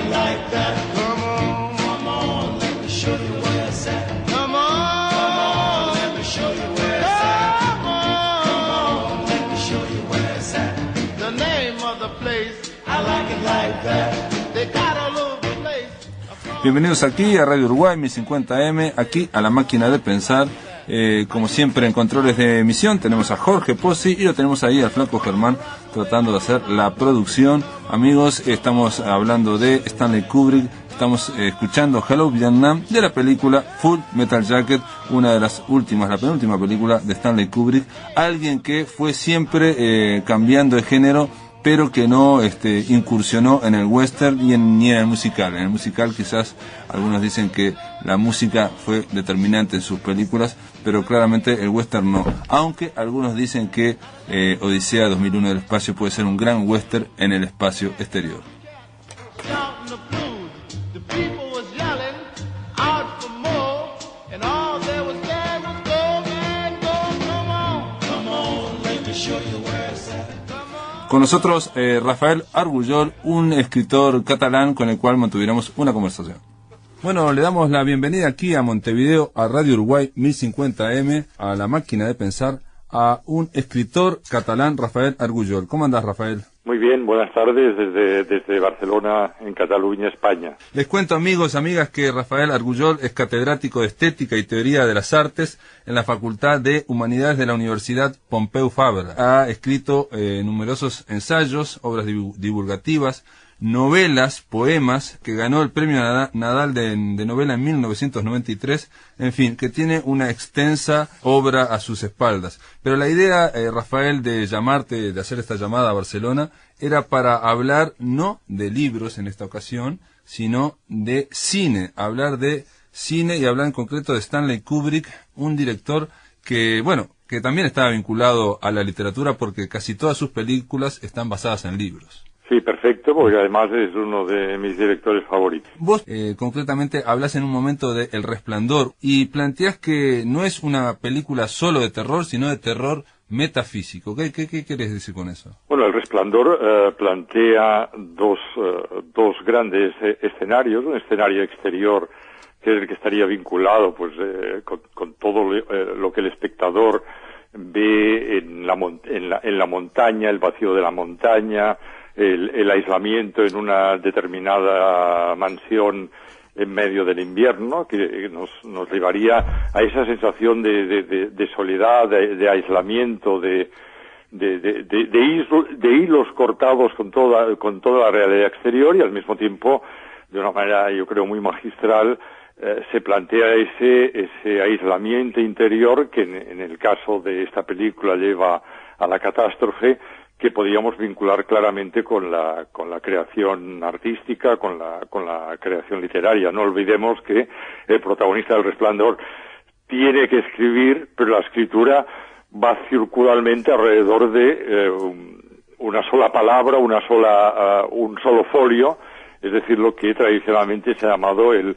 it like that. Come on, let me show you where it's at. Come on, let me show you where it's at. Come on, let me show you where it's at. The name of the place, I like it like that. They got a little place. Bienvenidos aquí a Radio Uruguay 1050M, aquí a la máquina de pensar. Como siempre en controles de emisión tenemos a Jorge Pozzi y lo tenemos ahí al flaco Germán tratando de hacer la producción. Amigos, estamos hablando de Stanley Kubrick, estamos escuchando Hello Vietnam de la película Full Metal Jacket, una de las últimas, la penúltima película de Stanley Kubrick, alguien que fue siempre cambiando de género, pero que no incursionó en el western ni en el musical. En el musical quizás algunos dicen que la música fue determinante en sus películas, pero claramente el western no. Aunque algunos dicen que Odisea 2001 del espacio puede ser un gran western en el espacio exterior. Con nosotros Rafael Argullol, un escritor catalán con el cual mantuviéramos una conversación. Bueno, le damos la bienvenida aquí a Montevideo, a Radio Uruguay 1050M, a la máquina de pensar, a un escritor catalán, Rafael Argullol. ¿Cómo andás, Rafael? Muy bien, buenas tardes desde Barcelona, en Cataluña, España. Les cuento, amigos, amigas, que Rafael Argullol es catedrático de Estética y Teoría de las Artes en la Facultad de Humanidades de la Universidad Pompeu Fabra. Ha escrito numerosos ensayos, obras divulgativas, novelas, poemas, que ganó el premio Nadal de novela en 1993, en fin, que tiene una extensa obra a sus espaldas. Pero la idea, Rafael, de llamarte, de hacer esta llamada a Barcelona, era para hablar no de libros en esta ocasión, sino de cine, hablar de cine y hablar en concreto de Stanley Kubrick, un director que, bueno, que también estaba vinculado a la literatura porque casi todas sus películas están basadas en libros. Sí, perfecto, porque además es uno de mis directores favoritos. Vos, concretamente, hablas en un momento de El Resplandor y planteás que no es una película solo de terror, sino de terror metafísico. ¿Qué querés decir con eso? Bueno, El Resplandor plantea dos grandes escenarios, un escenario exterior que es el que estaría vinculado pues con todo lo que el espectador ve en la montaña, el vacío de la montaña, el aislamiento en una determinada mansión en medio del invierno, que nos llevaría a esa sensación de soledad, de aislamiento, de hilos cortados con toda la realidad exterior, y al mismo tiempo, de una manera yo creo muy magistral, se plantea ese aislamiento interior que en el caso de esta película lleva a la catástrofe, que podríamos vincular claramente con la creación artística, con la creación literaria. No olvidemos que el protagonista del Resplandor tiene que escribir, pero la escritura va circularmente alrededor de una sola palabra, un solo folio, es decir, lo que tradicionalmente se ha llamado el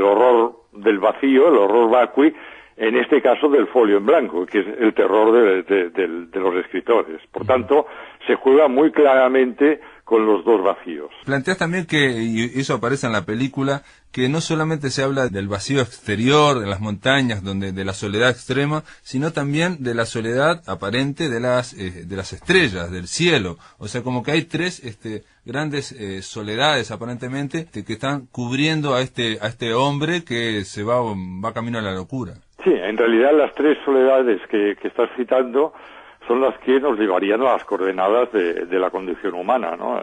horror del vacío, el horror vacui, en este caso del folio en blanco, que es el terror de los escritores. Por tanto, se juega muy claramente con los dos vacíos. Planteas también que, y eso aparece en la película, que no solamente se habla del vacío exterior, de las montañas, de la soledad extrema, sino también de la soledad aparente de las estrellas, del cielo. O sea, como que hay tres grandes soledades aparentemente que están cubriendo a este hombre que se va camino a la locura. Sí, en realidad las tres soledades que estás citando son las que nos llevarían a las coordenadas de la condición humana, ¿no?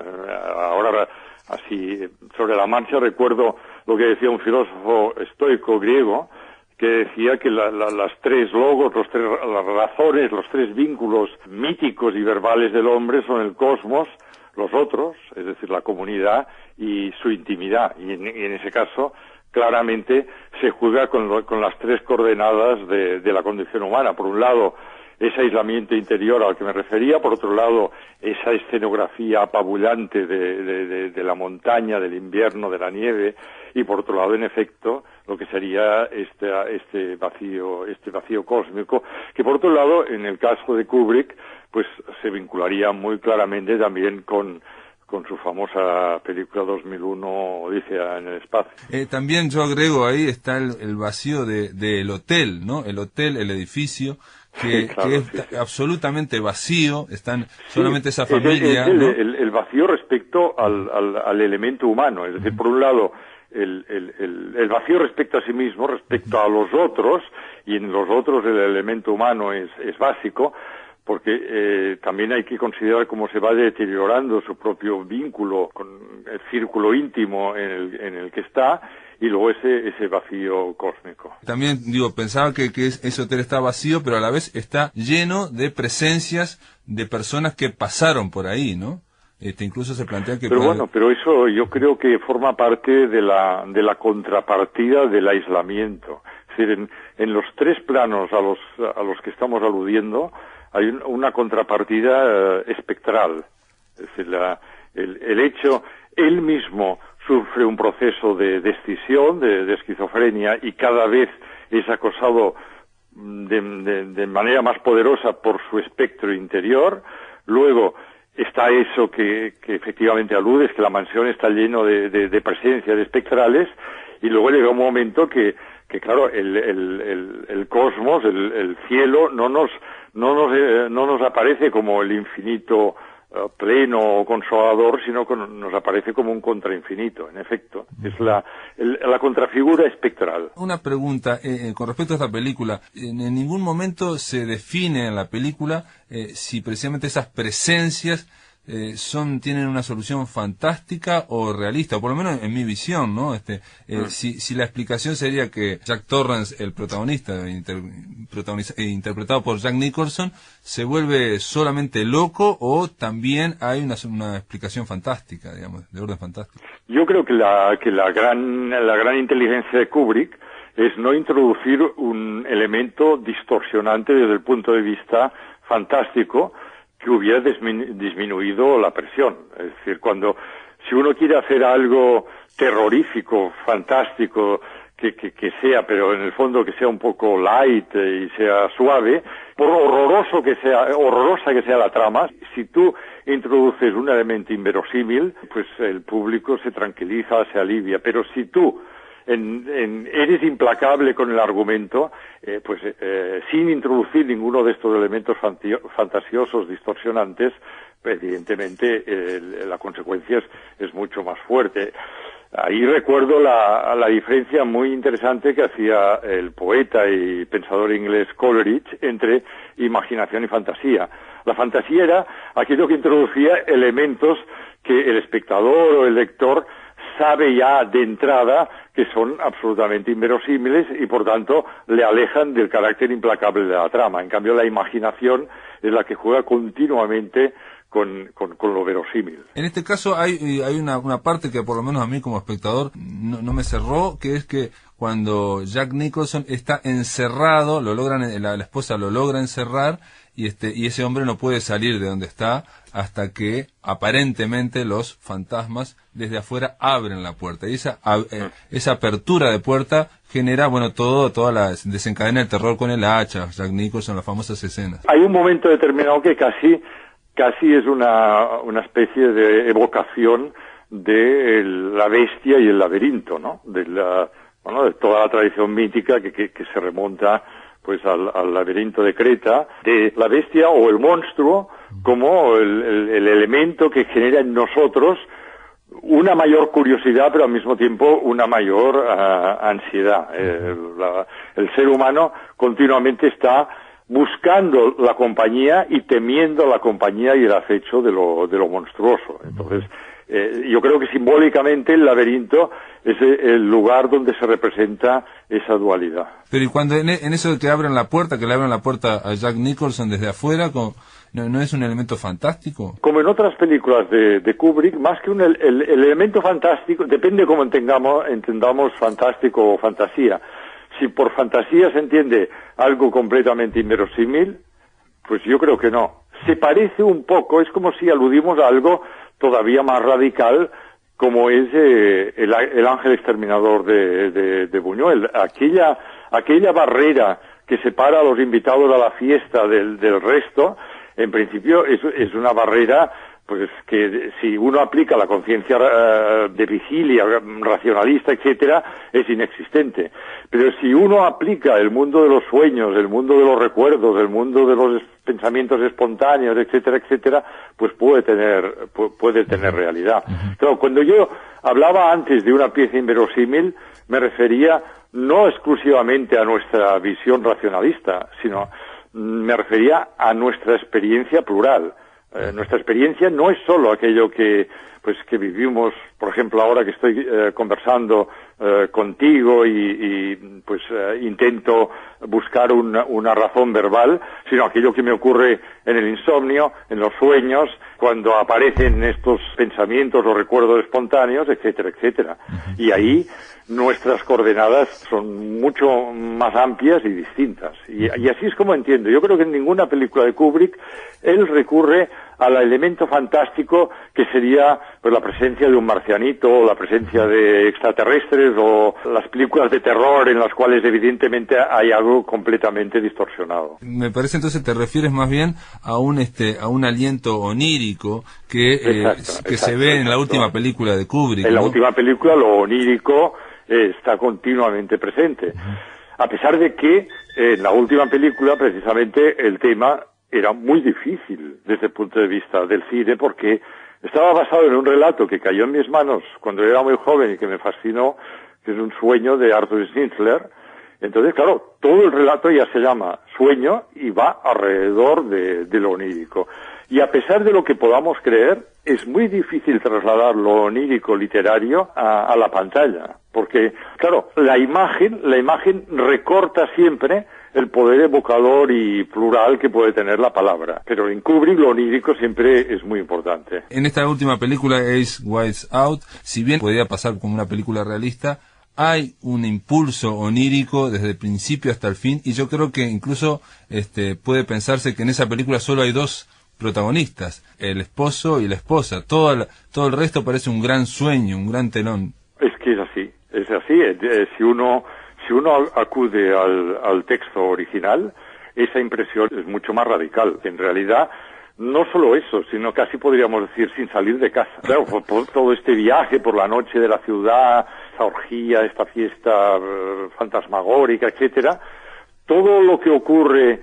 Ahora, así, sobre la marcha, recuerdo lo que decía un filósofo estoico griego, que decía que las tres logos, las razones, los tres vínculos míticos y verbales del hombre son el cosmos, los otros, es decir, la comunidad, y su intimidad. Y en ese caso, claramente, se juega con las tres coordenadas de la condición humana. Por un lado, ese aislamiento interior al que me refería, por otro lado, esa escenografía apabullante de la montaña, del invierno, de la nieve, y por otro lado, en efecto, lo que sería este vacío cósmico, que por otro lado, en el caso de Kubrick, pues se vincularía muy claramente también con con su famosa película 2001, Odisea en el espacio. También yo agrego ahí está el vacío del hotel, ¿no? El hotel, el edificio, que es absolutamente vacío, están solamente esa familia. ¿No? ¿no? El vacío respecto al elemento humano, es decir, por un lado, el vacío respecto a sí mismo, respecto a los otros, y en los otros el elemento humano es básico, porque también hay que considerar cómo se va deteriorando su propio vínculo con el círculo íntimo en el que está, y luego ese vacío cósmico. También, pensaba que ese hotel está vacío, pero a la vez está lleno de presencias de personas que pasaron por ahí, ¿no? Incluso se plantea que... Pero eso yo creo que forma parte de la contrapartida del aislamiento. Es decir, en los tres planos a los que estamos aludiendo, hay una contrapartida espectral. Es decir, el hecho, él mismo sufre un proceso de escisión, de esquizofrenia, y cada vez es acosado de manera más poderosa por su espectro interior. Luego está eso que efectivamente aludes, que la mansión está lleno de presencias espectrales, y luego llega un momento que claro, el cosmos, el cielo, no nos aparece como el infinito pleno o consolador, sino que nos aparece como un contrainfinito, en efecto. Es la contrafigura espectral. Una pregunta con respecto a esta película. En ningún momento se define en la película si precisamente esas presencias tienen una solución fantástica o realista, o por lo menos en mi visión, ¿no? Si la explicación sería que Jack Torrance, el protagonista, interpretado por Jack Nicholson, se vuelve solamente loco, o también hay una explicación fantástica, digamos, de orden fantástico. Yo creo que la gran inteligencia de Kubrick es no introducir un elemento distorsionante desde el punto de vista fantástico que hubiera disminuido la presión. Es decir, si uno quiere hacer algo terrorífico, fantástico, que sea, pero en el fondo que sea un poco light y sea suave, por horrorosa que sea la trama, si tú introduces un elemento inverosímil, pues el público se tranquiliza, se alivia. Pero si tú eres implacable con el argumento, sin introducir ninguno de estos elementos fantasiosos, distorsionantes, evidentemente la consecuencia es mucho más fuerte. Ahí recuerdo la diferencia muy interesante que hacía el poeta y pensador inglés Coleridge entre imaginación y fantasía. La fantasía era aquello que introducía elementos que el espectador o el lector sabe ya de entrada que son absolutamente inverosímiles y por tanto le alejan del carácter implacable de la trama. En cambio, la imaginación es la que juega continuamente con lo verosímil. En este caso hay una parte que por lo menos a mí como espectador no me cerró, que es que cuando Jack Nicholson está encerrado, la esposa lo logra encerrar, y ese hombre no puede salir de donde está hasta que aparentemente los fantasmas desde afuera abren la puerta, y esa apertura de puerta genera desencadena el terror con el hacha, Jack Nicholson, las famosas escenas. Hay un momento determinado que casi es una especie de evocación de la bestia y el laberinto, ¿no? De toda la tradición mítica que se remonta pues al laberinto de Creta, de la bestia o el monstruo como el elemento que genera en nosotros una mayor curiosidad, pero al mismo tiempo una mayor ansiedad. El ser humano continuamente está buscando la compañía y temiendo la compañía y el acecho de lo monstruoso. Entonces, yo creo que simbólicamente el laberinto es el lugar donde se representa esa dualidad. Pero y cuando en eso de que le abren la puerta a Jack Nicholson desde afuera, ¿no es un elemento fantástico? Como en otras películas de Kubrick, más que el elemento fantástico, depende cómo entendamos fantástico o fantasía. Si por fantasía se entiende algo completamente inverosímil, pues yo creo que no. Se parece un poco, es como si aludimos a algo todavía más radical, como es el ángel exterminador de Buñuel. Aquella barrera que separa a los invitados a la fiesta del resto, en principio es una barrera pues que si uno aplica la conciencia de vigilia, racionalista, etcétera, es inexistente. Pero si uno aplica el mundo de los sueños, el mundo de los recuerdos, el mundo de los pensamientos espontáneos, etcétera, etcétera, pues puede tener realidad. Claro, cuando yo hablaba antes de una pieza inverosímil, me refería no exclusivamente a nuestra visión racionalista, sino me refería a nuestra experiencia plural. Nuestra experiencia no es solo aquello que vivimos, por ejemplo, ahora que estoy conversando contigo y intento buscar una razón verbal, sino aquello que me ocurre en el insomnio, en los sueños, cuando aparecen estos pensamientos o recuerdos espontáneos, etcétera, etcétera. Y ahí nuestras coordenadas son mucho más amplias y distintas. Y así es como entiendo. Yo creo que en ninguna película de Kubrick él recurre al elemento fantástico que sería pues la presencia de un marcianito, o la presencia de extraterrestres, o las películas de terror en las cuales evidentemente hay algo completamente distorsionado. Me parece entonces te refieres más bien a un aliento onírico que se ve en la última película de Kubrick. En la ¿no? última película lo onírico está continuamente presente. A pesar de que en la última película precisamente el tema era muy difícil desde el punto de vista del cine, porque estaba basado en un relato que cayó en mis manos cuando era muy joven y que me fascinó, que es un sueño de Arthur Schnitzler. Entonces, claro, todo el relato ya se llama Sueño y va alrededor de lo onírico. Y a pesar de lo que podamos creer, es muy difícil trasladar lo onírico literario a la pantalla, porque, claro, la imagen recorta siempre el poder evocador y plural que puede tener la palabra. Pero en Kubrick lo onírico siempre es muy importante. En esta última película, Eyes Wide Out, si bien podía pasar como una película realista, hay un impulso onírico desde el principio hasta el fin, y yo creo que incluso puede pensarse que en esa película solo hay dos protagonistas, el esposo y la esposa. Todo el resto parece un gran sueño, un gran telón. Es que es así. Si uno acude al texto original, esa impresión es mucho más radical. En realidad, no solo eso, sino casi podríamos decir sin salir de casa. Claro, por todo este viaje por la noche de la ciudad, esta orgía, esta fiesta fantasmagórica, etcétera, todo lo que ocurre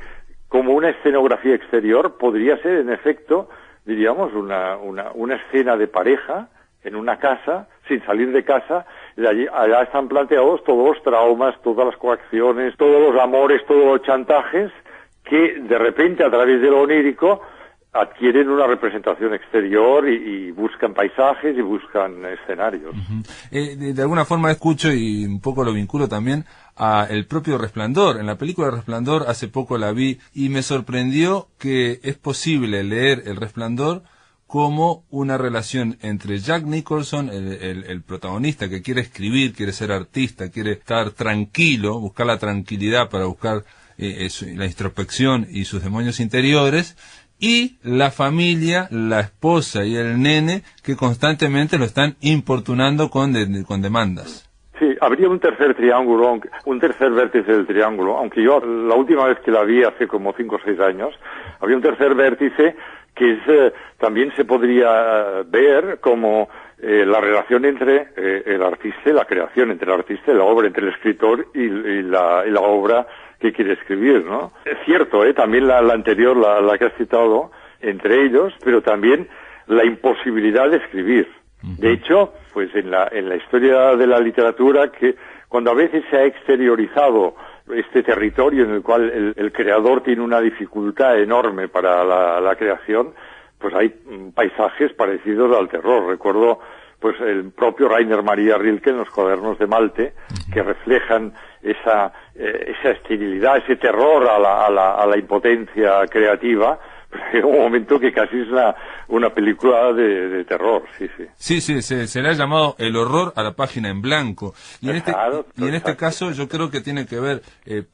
como una escenografía exterior podría ser, en efecto, diríamos, una escena de pareja en una casa, sin salir de casa, y allá están planteados todos los traumas, todas las coacciones, todos los amores, todos los chantajes, que de repente a través de lo onírico adquieren una representación exterior y buscan paisajes y buscan escenarios. De alguna forma escucho y un poco lo vinculo también a el propio Resplandor. En la película Resplandor hace poco la vi y me sorprendió que es posible leer El Resplandor como una relación entre Jack Nicholson, el protagonista que quiere escribir, quiere ser artista, quiere estar tranquilo, buscar la tranquilidad para buscar la introspección y sus demonios interiores, y la familia, la esposa y el nene que constantemente lo están importunando con demandas. Sí, habría un tercer triángulo, un tercer vértice del triángulo, aunque yo la última vez que la vi hace como 5 o 6 años, había un tercer vértice que también se podría ver como la relación entre el artista y la creación, entre el artista y la obra, entre el escritor y la obra que quiere escribir, ¿no? Es cierto, también la anterior, la que has citado, entre ellos, pero también la imposibilidad de escribir. De hecho, pues en la historia de la literatura, que cuando a veces se ha exteriorizado este territorio en el cual el creador tiene una dificultad enorme para la creación, pues hay paisajes parecidos al terror. Recuerdo pues el propio Rainer Maria Rilke en los Cuadernos de Malte, que reflejan esa esterilidad, ese terror a la impotencia creativa. Pero un momento que casi es una película de terror, sí. Sí, se le ha llamado el horror a la página en blanco. Y en este caso yo creo que tiene que ver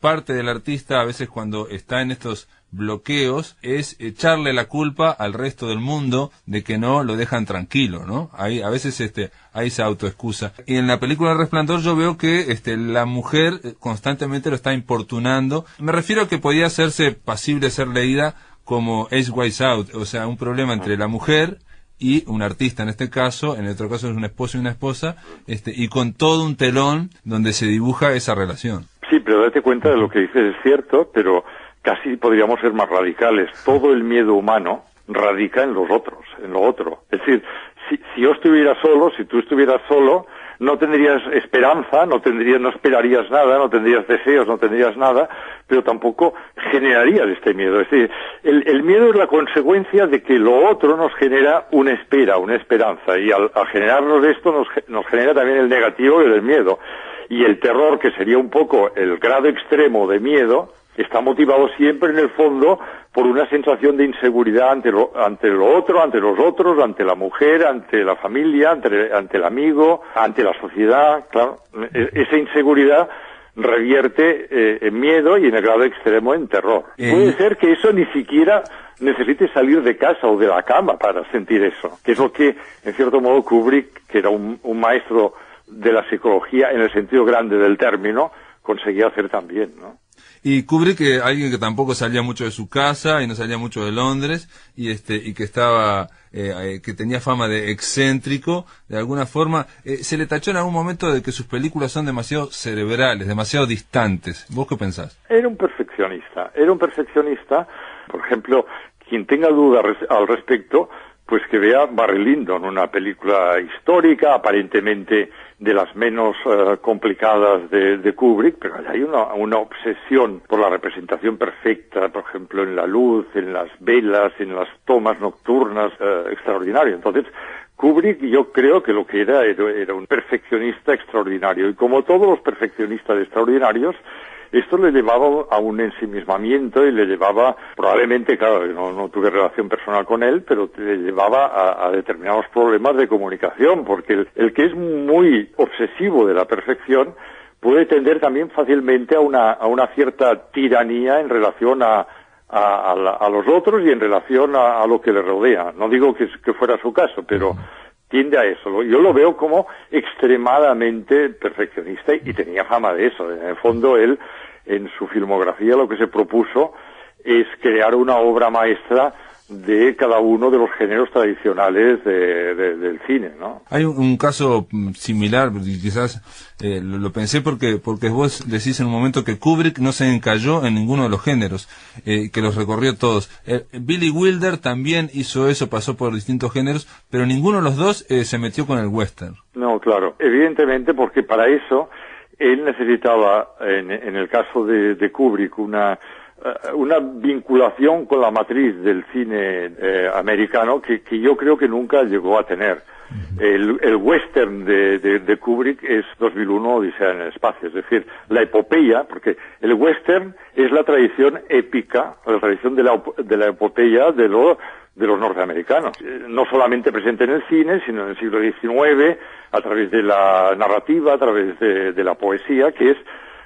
parte del artista, a veces cuando está en estos bloqueos, es echarle la culpa al resto del mundo de que no lo dejan tranquilo, ¿no? Ahí a veces hay esa autoexcusa. Y en la película Resplandor yo veo que la mujer constantemente lo está importunando. Me refiero a que podía hacerse pasible ser leída como Eyes Wide Out, o sea, un problema entre la mujer y un artista en este caso, en el otro caso es un esposo y una esposa, y con todo un telón donde se dibuja esa relación. Sí, pero date cuenta de lo que dices, es cierto, pero casi podríamos ser más radicales. Todo el miedo humano radica en los otros, en lo otro. Es decir, si yo estuviera solo, si tú estuvieras solo, no tendrías esperanza, no esperarías nada, no tendrías deseos, no tendrías nada, pero tampoco generarías este miedo. Es decir, el miedo es la consecuencia de que lo otro nos genera una esperanza, y al generarnos esto nos genera también el negativo y el miedo. Y el terror, que sería un poco el grado extremo de miedo, está motivado siempre en el fondo por una sensación de inseguridad ante lo otro, ante los otros, ante la mujer, ante la familia, ante el amigo, ante la sociedad. Claro, esa inseguridad revierte en miedo y en el grado extremo en terror. Puede ser que eso ni siquiera necesite salir de casa o de la cama para sentir eso, que es lo que, en cierto modo, Kubrick, que era un maestro de la psicología en el sentido grande del término, conseguía hacer también, ¿no? Y Kubrick, alguien que tampoco salía mucho de su casa y no salía mucho de Londres, y que estaba, que tenía fama de excéntrico, de alguna forma, se le tachó en algún momento de que sus películas son demasiado cerebrales, demasiado distantes. ¿Vos qué pensás? Era un perfeccionista. Por ejemplo, quien tenga dudas al respecto, pues que vea Barry Lyndon, una película histórica, aparentemente de las menos complicadas de Kubrick, pero hay una obsesión por la representación perfecta, por ejemplo, en la luz, en las velas, en las tomas nocturnas, extraordinario. Entonces, Kubrick, yo creo que lo que era un perfeccionista extraordinario, y como todos los perfeccionistas extraordinarios, esto le llevaba a un ensimismamiento y le llevaba, probablemente, claro, no tuve relación personal con él, pero le llevaba a determinados problemas de comunicación, porque el que es muy obsesivo de la perfección puede tender también fácilmente a una cierta tiranía en relación a los otros y en relación a lo que le rodea. No digo que fuera su caso, pero tiende a eso. Yo lo veo como extremadamente perfeccionista y tenía fama de eso. En el fondo, él, en su filmografía, lo que se propuso es crear una obra maestra de cada uno de los géneros tradicionales del cine, ¿no? Hay un caso similar, quizás lo pensé porque vos decís en un momento que Kubrick no se encalló en ninguno de los géneros, que los recorrió todos. Billy Wilder también hizo eso, pasó por distintos géneros, pero ninguno de los dos se metió con el western. No, claro, evidentemente, porque para eso él necesitaba, en el caso de Kubrick, una vinculación con la matriz del cine americano que yo creo que nunca llegó a tener. El western de Kubrick es 2001 Odisea en el espacio, es decir, la epopeya, porque el western es la tradición épica, la tradición de la epopeya de los norteamericanos, no solamente presente en el cine, sino en el siglo XIX, a través de la narrativa, a través de la poesía, que es,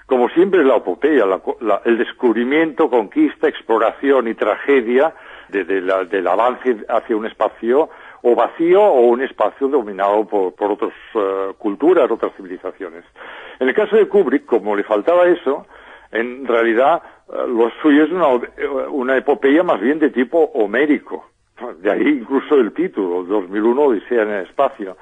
como siempre, la epopeya, el descubrimiento, conquista, exploración y tragedia del avance hacia un espacio o vacío o un espacio dominado por otras culturas, otras civilizaciones. En el caso de Kubrick, como le faltaba eso, en realidad lo suyo es una epopeya más bien de tipo homérico. De ahí incluso el título, 2001 Odisea en el espacio.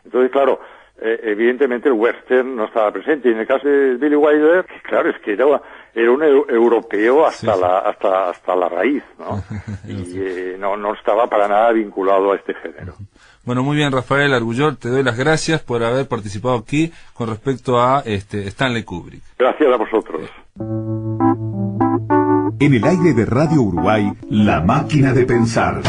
Entonces, claro, evidentemente el western no estaba presente. Y en el caso de Billy Wilder, claro, es que era un europeo hasta la raíz, ¿no? Y no estaba para nada vinculado a este género. Bueno, muy bien, Rafael Argullol, te doy las gracias por haber participado aquí con respecto a Stanley Kubrick. Gracias a vosotros. En el aire de Radio Uruguay, La Máquina de Pensar.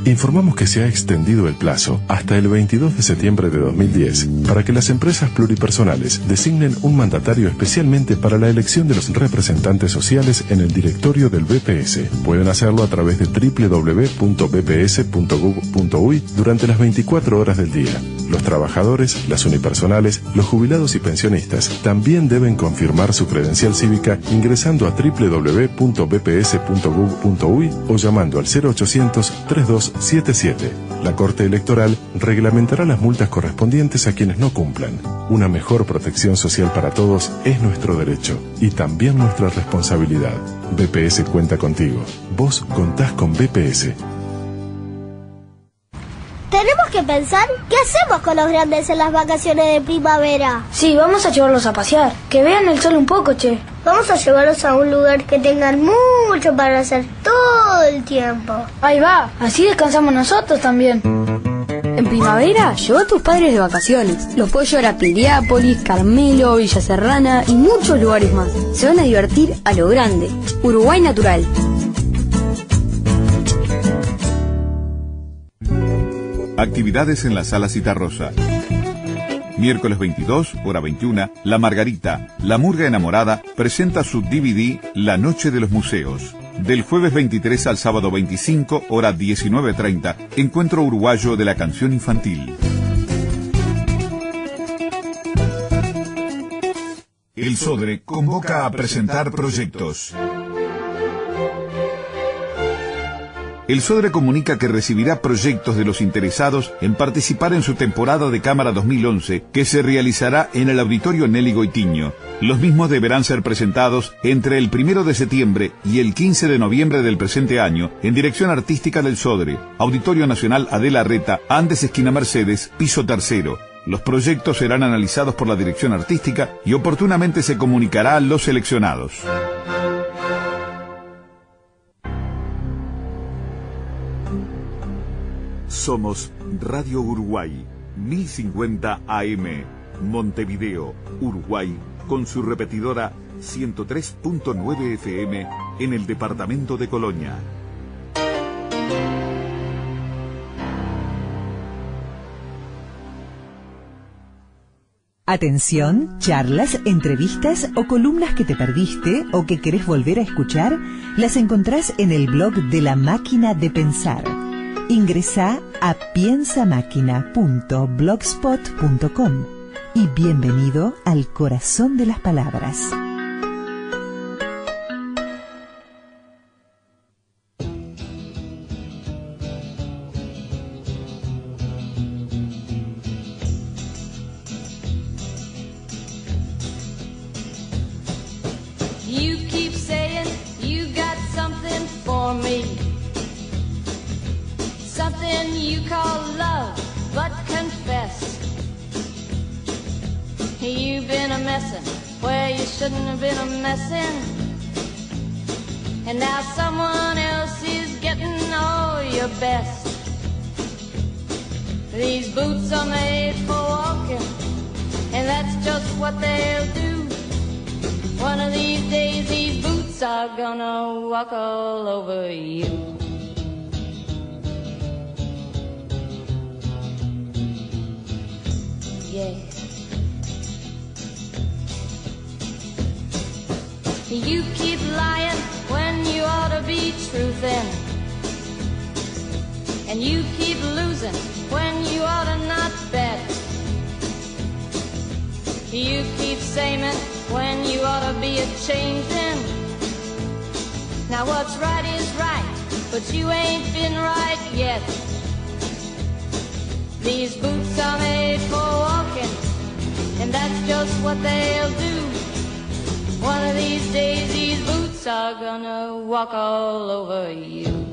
Informamos que se ha extendido el plazo hasta el 22 de septiembre de 2010 para que las empresas pluripersonales designen un mandatario especialmente para la elección de los representantes sociales en el directorio del BPS. Pueden hacerlo a través de www.bps.gov.uy durante las 24 horas del día. Los trabajadores, las unipersonales, los jubilados y pensionistas también deben confirmar su credencial cívica ingresando a www.bps.gov.uy o llamando al 0800 32 77. La Corte Electoral reglamentará las multas correspondientes a quienes no cumplan. Una mejor protección social para todos es nuestro derecho y también nuestra responsabilidad. BPS cuenta contigo. Vos contás con BPS. Tenemos que pensar qué hacemos con los grandes en las vacaciones de primavera. Sí, vamos a llevarlos a pasear, que vean el sol un poco, che. Vamos a llevarlos a un lugar que tengan mucho para hacer todo el tiempo. Ahí va, así descansamos nosotros también. En primavera, lleva a tus padres de vacaciones. Los puedes llevar a Piriápolis, Carmelo, Villa Serrana y muchos lugares más. Se van a divertir a lo grande. Uruguay Natural. Actividades en la Sala Citarrosa. Miércoles 22, hora 21, La Margarita, La Murga Enamorada, presenta su DVD La Noche de los Museos. Del jueves 23 al sábado 25, hora 19:30, Encuentro Uruguayo de la Canción Infantil. El Sodre convoca a presentar proyectos. El Sodre comunica que recibirá proyectos de los interesados en participar en su temporada de Cámara 2011, que se realizará en el Auditorio Nelly Goitiño. Los mismos deberán ser presentados entre el 1 de septiembre y el 15 de noviembre del presente año en Dirección Artística del Sodre, Auditorio Nacional Adela Reta, Andes esquina Mercedes, piso 3. Los proyectos serán analizados por la Dirección Artística y oportunamente se comunicará a los seleccionados. Somos Radio Uruguay, 1050 AM, Montevideo, Uruguay, con su repetidora 103.9 FM en el departamento de Colonia. Atención, charlas, entrevistas o columnas que te perdiste o que querés volver a escuchar, las encontrás en el blog de La Máquina de Pensar. Ingresá a piensamáquina.blogspot.com y bienvenido al corazón de las palabras. You keep saying you got something for me. Something you call love, but confess you've been a messin' where you shouldn't have been a messin', and now someone else is getting all your best. These boots are made for walking, and that's just what they'll do. One of these days these boots are gonna walk all over you. Yeah. You keep lying when you ought to be truthin', and you keep losing when you ought to not bet. You keep saying when you ought to be a-changin'. Now what's right is right, but you ain't been right yet. These boots are made for walking, and that's just what they'll do. One of these days these boots are gonna walk all over you.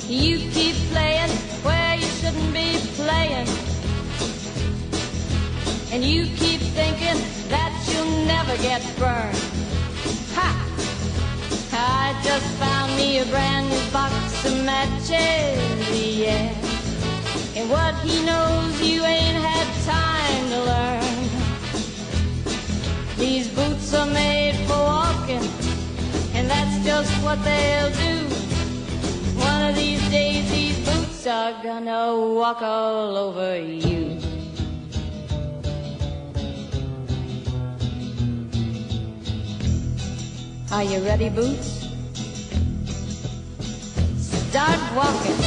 You keep playing where you shouldn't be playing, and you keep thinking that you'll never get burned. Ha! I just found me a brand new box of matches, yeah. And what he knows you ain't had time to learn. These boots are made for walking, and that's just what they'll do. One of these days these boots are gonna walk all over you. Are you ready, Boots? Start walking.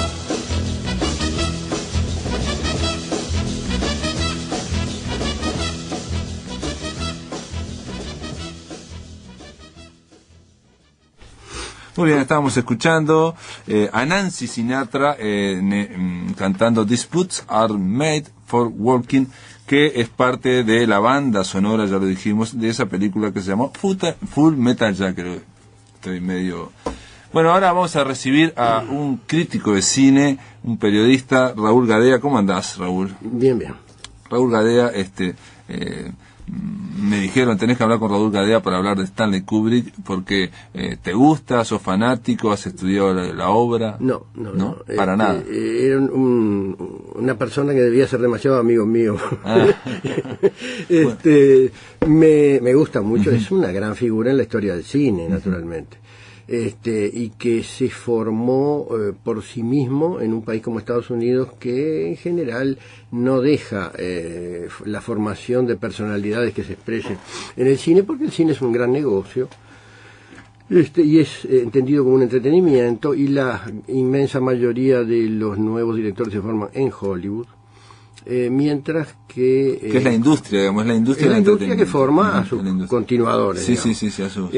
Muy bien, estábamos escuchando a Nancy Sinatra cantando These Boots Are Made for Walking, que es parte de la banda sonora, ya lo dijimos, de esa película que se llamó Full Metal Jacket. Estoy medio... Bueno, ahora vamos a recibir a un crítico de cine, un periodista, Raúl Gadea. ¿Cómo andás, Raúl? Bien, bien. Raúl Gadea, me dijeron, tenés que hablar con Raúl Gadea para hablar de Stanley Kubrick, porque te gusta, sos fanático, has estudiado la obra. No, para nada. Era una persona que debía ser demasiado amigo mío. Me gusta mucho, es una gran figura en la historia del cine, naturalmente. Y que se formó por sí mismo en un país como Estados Unidos, que en general no deja la formación de personalidades que se expresen en el cine, porque el cine es un gran negocio y es entendido como un entretenimiento, y la inmensa mayoría de los nuevos directores se forman en Hollywood. Mientras que... que es la industria, digamos, es la industria que forma a sus continuadores. Sí, a sus...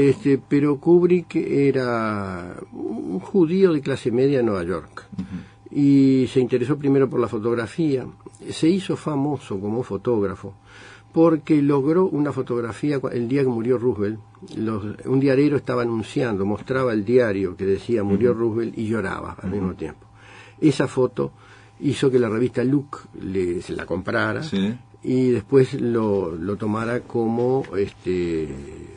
pero Kubrick era un judío de clase media en Nueva York. Y se interesó primero por la fotografía. Se hizo famoso como fotógrafo porque logró una fotografía el día que murió Roosevelt. Un diario estaba anunciando, mostraba el diario que decía murió Roosevelt, y lloraba al mismo tiempo. Esa foto hizo que la revista Look se la comprara, y después lo tomara como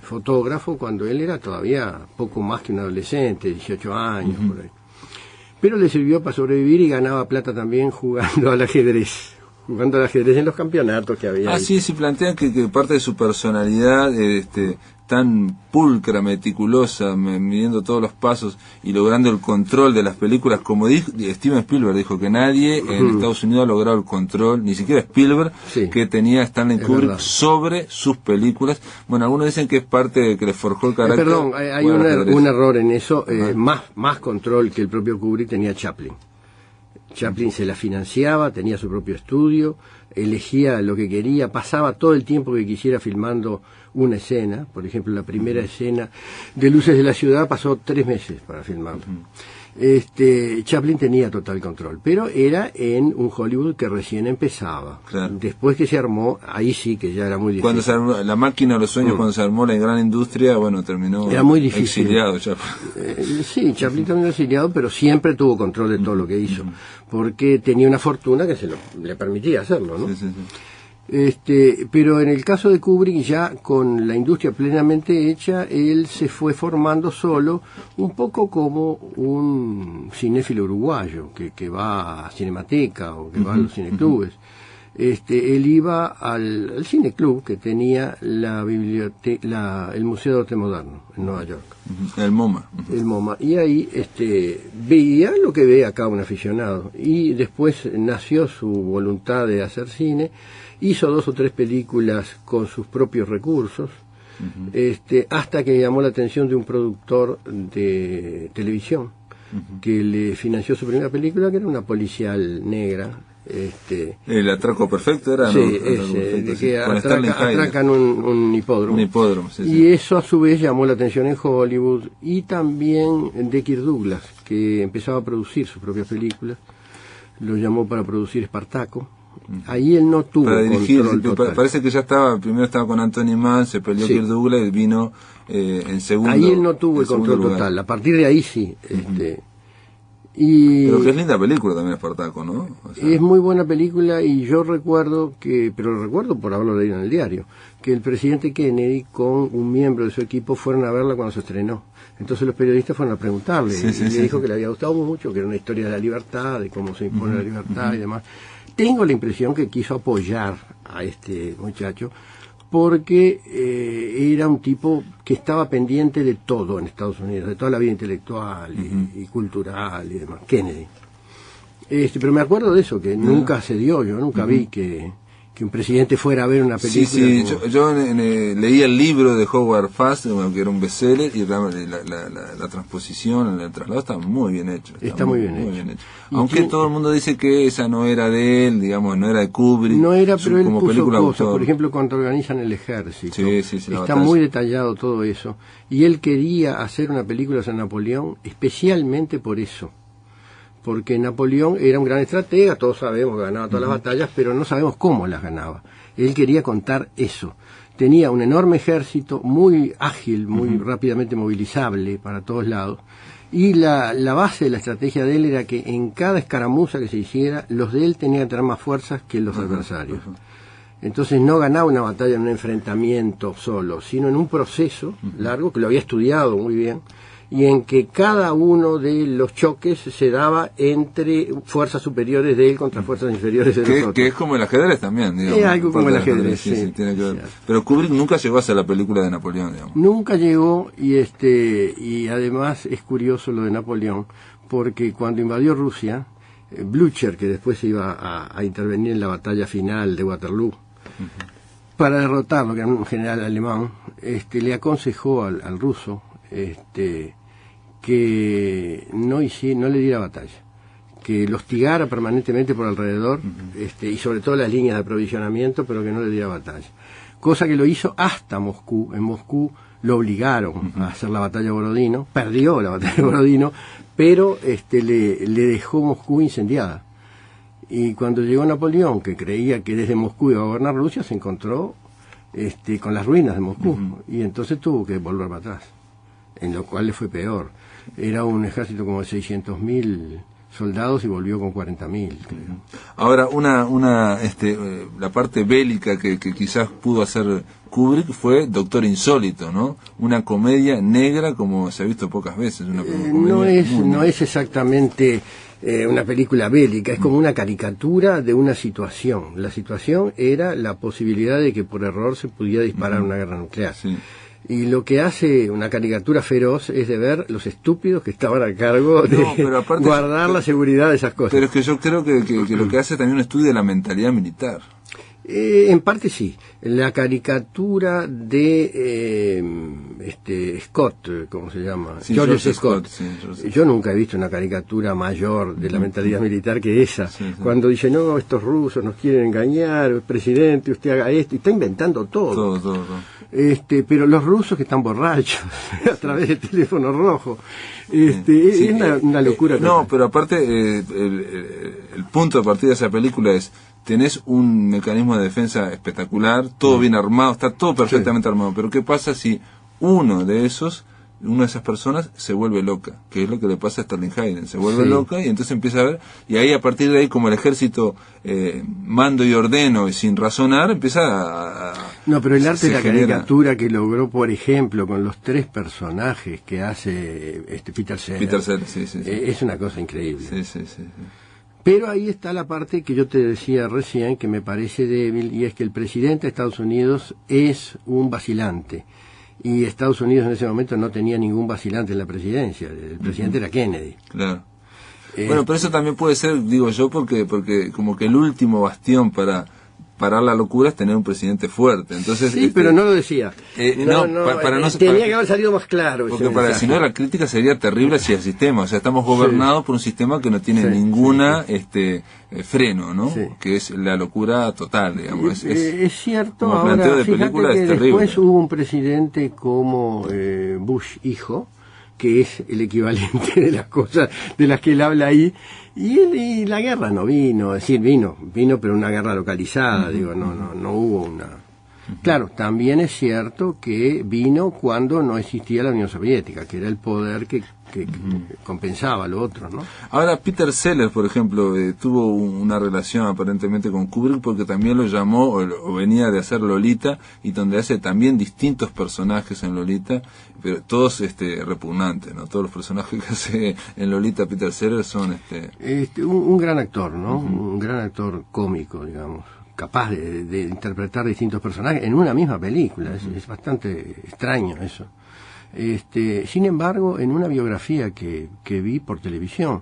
fotógrafo cuando él era todavía poco más que un adolescente, 18 años, por ahí. Pero le sirvió para sobrevivir, y ganaba plata también jugando al ajedrez en los campeonatos que había. Sí, plantean que parte de su personalidad tan pulcra, meticulosa, midiendo todos los pasos y logrando el control de las películas, como Steven Spielberg dijo que nadie en Estados Unidos ha logrado el control, ni siquiera Spielberg, que tenía Stanley Kubrick sobre sus películas. Bueno, algunos dicen que es parte de que le forjó el carácter. Hay un error en eso. Más control que el propio Kubrick tenía Chaplin. Chaplin se la financiaba, tenía su propio estudio, elegía lo que quería, pasaba todo el tiempo que quisiera filmando una escena. Por ejemplo, la primera escena de Luces de la Ciudad pasó 3 meses para filmarla. Chaplin tenía total control, pero era en un Hollywood que recién empezaba. Después que se armó, ahí sí que ya era muy difícil. Cuando se armó La Máquina de los Sueños, cuando se armó la gran industria, terminó era muy difícil. Exiliado Chaplin. Sí, Chaplin terminó exiliado, pero siempre tuvo control de todo lo que hizo, porque tenía una fortuna que le permitía hacerlo, ¿no? Sí. Pero en el caso de Kubrick, ya con la industria plenamente hecha, él se fue formando solo, un poco como un cinéfilo uruguayo que va a Cinemateca o que va a los cineclubes. Él iba al cineclub que tenía el Museo de Arte Moderno en Nueva York. El MoMA. El MoMA. Y ahí veía lo que ve acá un aficionado. Y después nació su voluntad de hacer cine. Hizo 2 o 3 películas con sus propios recursos, hasta que llamó la atención de un productor de televisión, que le financió su primera película, que era una policial negra. El Atraco Perfecto era, que atracan un hipódromo. Y eso a su vez llamó la atención en Hollywood, y también de Kirk Douglas, que empezaba a producir sus propias películas. Lo llamó para producir Espartaco. Ahí él no tuvo control total. Parece que ya primero estaba con Anthony Mann, se peleó Kirk Douglas y vino en segundo. Ahí él no tuvo el control total. A partir de ahí sí. Pero que es linda película también Espartaco, ¿no? Es muy buena película, y yo recuerdo pero lo recuerdo por haberlo leído en el diario, que el presidente Kennedy con un miembro de su equipo fueron a verla cuando se estrenó. Entonces los periodistas fueron a preguntarle, y le dijo que le había gustado mucho, que era una historia de la libertad, de cómo se impone la libertad y demás. Tengo la impresión que quiso apoyar a este muchacho, porque era un tipo que estaba pendiente de todo en Estados Unidos, de toda la vida intelectual y cultural y demás. Kennedy. Pero me acuerdo de eso, que nunca se dio, yo nunca vi que un presidente fuera a ver una película. Sí, como... yo leí el libro de Howard Fast, que era un bestseller, y la transposición, el traslado está muy bien hecho. Está muy bien hecho. Aunque todo el mundo dice que esa no era de él, digamos, no era de Kubrick. No era, pero él como puso película cosas, autor. por ejemplo, cuando organizan el ejército. Sí, está muy detallado todo eso. Y él quería hacer una película sobre Napoleón especialmente por eso. Porque Napoleón era un gran estratega, todos sabemos que ganaba todas las batallas, pero no sabemos cómo las ganaba. Él quería contar eso. Tenía un enorme ejército, muy ágil, muy rápidamente movilizable para todos lados, y la base de la estrategia de él era que en cada escaramuza que se hiciera, los de él tenían que tener más fuerzas que los adversarios. Entonces no ganaba una batalla en un enfrentamiento solo, sino en un proceso largo, que lo había estudiado muy bien, y en que cada uno de los choques se daba entre fuerzas superiores de él contra fuerzas inferiores de nosotros. Que es como el ajedrez también, digamos. Es algo como el ajedrez, sí, tiene que ver. Pero Kubrick nunca llegó a hacer la película de Napoleón, digamos. Nunca llegó, y además es curioso lo de Napoleón, porque cuando invadió Rusia, Blücher, que después se iba a intervenir en la batalla final de Waterloo, para derrotarlo, que era un general alemán, le aconsejó al ruso que no le diera batalla, que lo hostigara permanentemente por alrededor, y sobre todo las líneas de aprovisionamiento, pero que no le diera batalla. Cosa que lo hizo hasta Moscú. En Moscú lo obligaron a hacer la batalla de Borodino, perdió la batalla de Borodino, pero le dejó Moscú incendiada. Y cuando llegó Napoleón, que creía que desde Moscú iba a gobernar Rusia, se encontró con las ruinas de Moscú, y entonces tuvo que volver para atrás, en lo cual le fue peor. Era un ejército como de 600.000 soldados y volvió con 40.000, creo. Ahora, la parte bélica que quizás pudo hacer Kubrick fue Doctor Insólito, ¿no? Una comedia negra como se ha visto pocas veces. No es exactamente una película bélica, es como una caricatura de una situación. La situación era la posibilidad de que por error se pudiera disparar una guerra nuclear. Sí. Y lo que hace una caricatura feroz es de ver los estúpidos que estaban a cargo de guardar la seguridad de esas cosas. Pero es que yo creo que lo que hace también un estudio de la mentalidad militar. En parte sí. La caricatura de Scott, ¿cómo se llama? Sí, George Scott. Sí, yo nunca he visto una caricatura mayor de la mentalidad militar que esa. Cuando dice, no, estos rusos nos quieren engañar, presidente, usted haga esto, y está inventando todo. Todo. Pero los rusos que están borrachos a través del teléfono rojo, es una locura. No, pero aparte el punto de partida de esa película es: tenés un mecanismo de defensa espectacular, todo bien armado, está todo perfectamente armado, pero ¿qué pasa si una de esas personas se vuelve loca? Que es lo que le pasa a Sterling Hayden, se vuelve loca y entonces empieza a ver, y ahí a partir de ahí, como el ejército mando y ordeno y sin razonar, empieza a no, pero el arte de la caricatura que logró, por ejemplo, con los 3 personajes que hace Peter Sellers, es una cosa increíble. Sí. Pero ahí está la parte que yo te decía recién, que me parece débil, y es que el presidente de Estados Unidos es un vacilante. Y Estados Unidos en ese momento no tenía ningún vacilante en la presidencia. El presidente era Kennedy. Claro. Bueno, pero eso también puede ser, digo yo, porque como que el último bastión para parar la locura es tener un presidente fuerte. Entonces, sí, pero no lo decía. Tenía que haber salido más claro. Porque si no, la crítica sería terrible hacia el sistema. O sea, estamos gobernados por un sistema que no tiene ninguna freno, ¿no? Sí. Que es la locura total, digamos. Es cierto. Como ahora, planteo de película que es terrible. Después hubo un presidente como Bush hijo, que es el equivalente de las cosas de las que él habla ahí, y la guerra no vino, es decir, vino, pero una guerra localizada, no hubo una. Claro, también es cierto que vino cuando no existía la Unión Soviética, que era el poder que compensaba lo otro, ¿no? Ahora, Peter Sellers, por ejemplo, tuvo una relación aparentemente con Kubrick porque también lo llamó, o venía de hacer Lolita, y donde hace también distintos personajes en Lolita, pero todos repugnantes, ¿no? Todos los personajes que hace en Lolita Peter Sellers son un gran actor, ¿no? Un gran actor cómico, digamos, capaz de interpretar distintos personajes en una misma película. Es bastante extraño eso. Sin embargo, en una biografía que vi por televisión,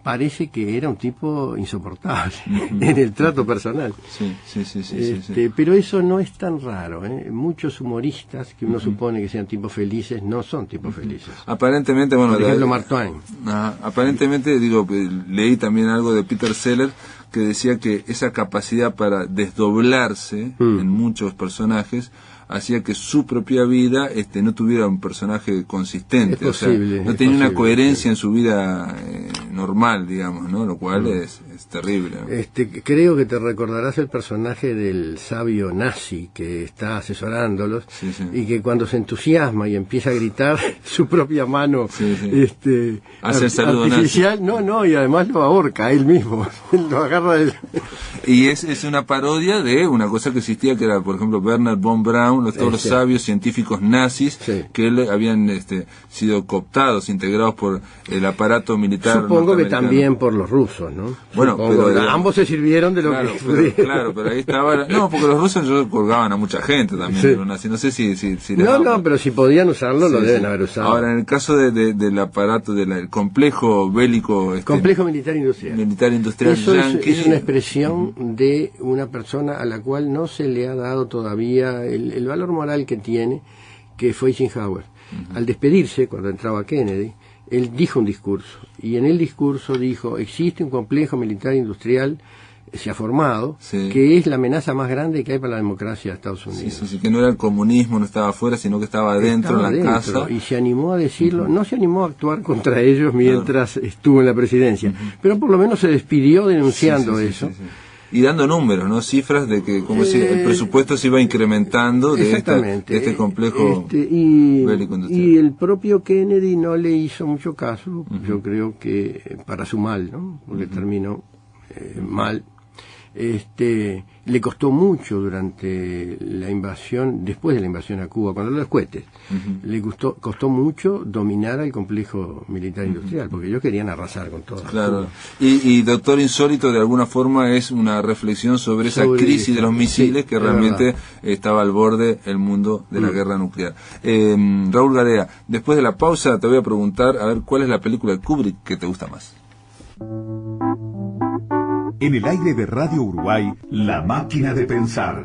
parece que era un tipo insoportable en el trato personal. Sí. Pero eso no es tan raro. Muchos humoristas que uno supone que sean tipos felices no son tipos felices. Aparentemente, bueno, por ejemplo, Mark Twain. Aparentemente, leí también algo de Peter Sellers que decía que esa capacidad para desdoblarse en muchos personajes hacía que su propia vida no tuviera un personaje consistente, posible, no tenía una coherencia en su vida normal, digamos, ¿no? Lo cual es terrible, ¿no? Creo que te recordarás el personaje del sabio nazi que está asesorándolos y que cuando se entusiasma y empieza a gritar su propia mano hace el saludo artificial, nazi. Y además lo ahorca a él mismo, lo agarra él. Y es una parodia de una cosa que existía, que era, por ejemplo, Bernard von Braun, todos los sabios científicos nazis que habían sido cooptados, integrados por el aparato militar. Supongo que también por los rusos, ¿no? Bueno, pero ambos se sirvieron de lo que... Claro, pero ahí estaba... No, porque los rusos colgaban a mucha gente también, los nazis. No sé si pero si podían usarlo, lo deben haber usado. Ahora, en el caso del aparato, del complejo bélico... complejo militar industrial. Eso yankee, es una expresión de una persona a la cual no se le ha dado todavía el valor moral que tiene, que fue Eisenhower. Al despedirse, cuando entraba Kennedy, él dijo un discurso, y en el discurso dijo: existe un complejo militar industrial, se ha formado, que es la amenaza más grande que hay para la democracia de Estados Unidos. Que no era el comunismo, no estaba afuera, sino que estaba adentro, en la casa. Y se animó a decirlo, no se animó a actuar contra ellos mientras estuvo en la presidencia, pero por lo menos se despidió denunciando eso. Y dando números, ¿no? Cifras de que como si el presupuesto se iba incrementando de este complejo bélico industrial. Y el propio Kennedy no le hizo mucho caso, yo creo que para su mal, ¿no? Porque terminó mal. Le costó mucho durante la invasión, después de la invasión a Cuba, cuando los cohetes, le costó mucho dominar al complejo militar industrial, porque ellos querían arrasar con todo. Claro. Y Doctor Insólito, de alguna forma, es una reflexión sobre esa crisis de los misiles que realmente estaba al borde el mundo de la guerra nuclear. Raúl Garea, después de la pausa te voy a preguntar, a ver, ¿cuál es la película de Kubrick que te gusta más? En el aire de Radio Uruguay, La Máquina de Pensar.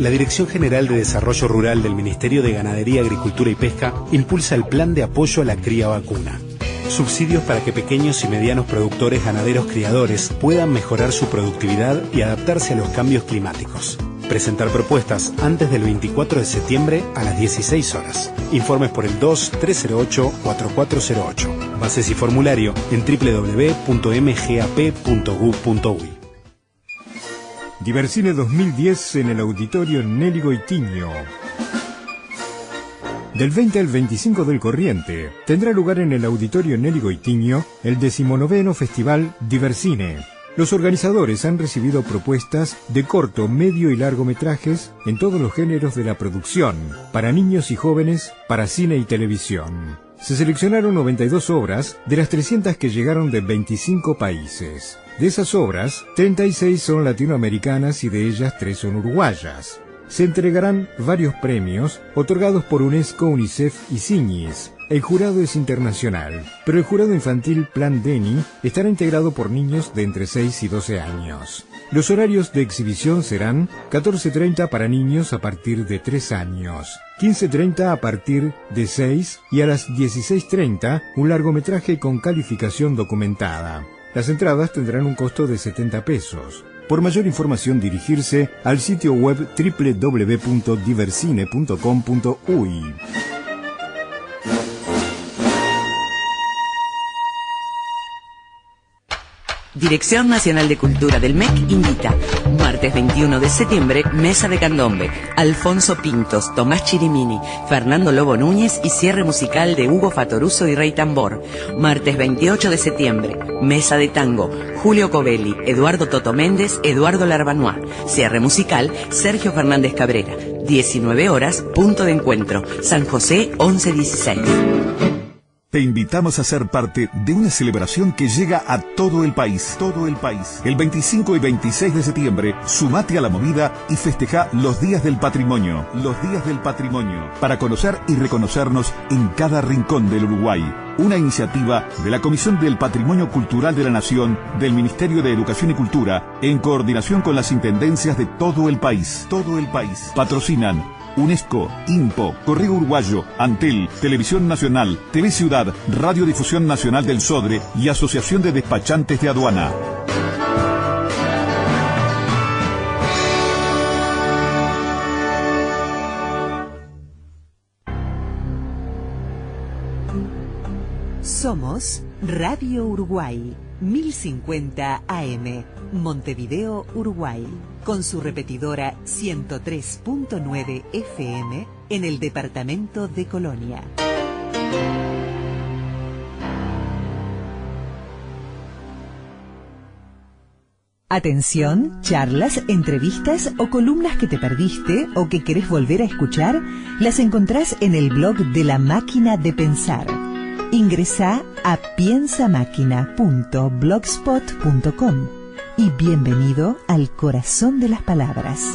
La Dirección General de Desarrollo Rural del Ministerio de Ganadería, Agricultura y Pesca impulsa el Plan de Apoyo a la Cría Vacuna. Subsidios para que pequeños y medianos productores ganaderos criadores puedan mejorar su productividad y adaptarse a los cambios climáticos. Presentar propuestas antes del 24 de septiembre a las 16 horas. Informes por el 2308-4408. Bases y formulario en www.mgap.gov.uy. Divercine 2010 en el Auditorio Nelly Goitiño. Del 20 al 25 del corriente tendrá lugar en el Auditorio Nelly Goitiño el 19º Festival Divercine. Los organizadores han recibido propuestas de corto, medio y largometrajes en todos los géneros de la producción, para niños y jóvenes, para cine y televisión. Se seleccionaron 92 obras de las 300 que llegaron de 25 países. De esas obras, 36 son latinoamericanas y de ellas 3 son uruguayas. Se entregarán varios premios otorgados por UNESCO, UNICEF y CIGNIS. El jurado es internacional, pero el jurado infantil Plan Denny estará integrado por niños de entre 6 y 12 años. Los horarios de exhibición serán 14:30 para niños a partir de 3 años, 15:30 a partir de 6 y a las 16:30 un largometraje con calificación documentada. Las entradas tendrán un costo de 70 pesos. Por mayor información dirigirse al sitio web www.divercine.com.uy. Dirección Nacional de Cultura del MEC invita. Martes 21 de septiembre, Mesa de Candombe. Alfonso Pintos, Tomás Chirimini, Fernando Lobo Núñez y cierre musical de Hugo Fatoruso y Rey Tambor. Martes 28 de septiembre, Mesa de Tango. Julio Covelli, Eduardo Toto Méndez, Eduardo Larbanois. Cierre musical, Sergio Fernández Cabrera. 19 horas, punto de encuentro. San José 1116. te invitamos a ser parte de una celebración que llega a todo el país. El 25 y 26 de septiembre, sumate a la movida y festeja los Días del Patrimonio. Para conocer y reconocernos en cada rincón del Uruguay. Una iniciativa de la Comisión del Patrimonio Cultural de la Nación, del Ministerio de Educación y Cultura, en coordinación con las intendencias de todo el país. Patrocinan UNESCO, INPO, Correo Uruguayo, Antel, Televisión Nacional, TV Ciudad, Radiodifusión Nacional del Sodre y Asociación de Despachantes de Aduana. Somos Radio Uruguay, 1050 AM, Montevideo, Uruguay, con su repetidora 103.9 FM en el departamento de Colonia. Atención, charlas, entrevistas o columnas que te perdiste o que querés volver a escuchar, las encontrás en el blog de La Máquina de Pensar. Ingresá a piensamáquina.blogspot.com y bienvenido al corazón de las palabras.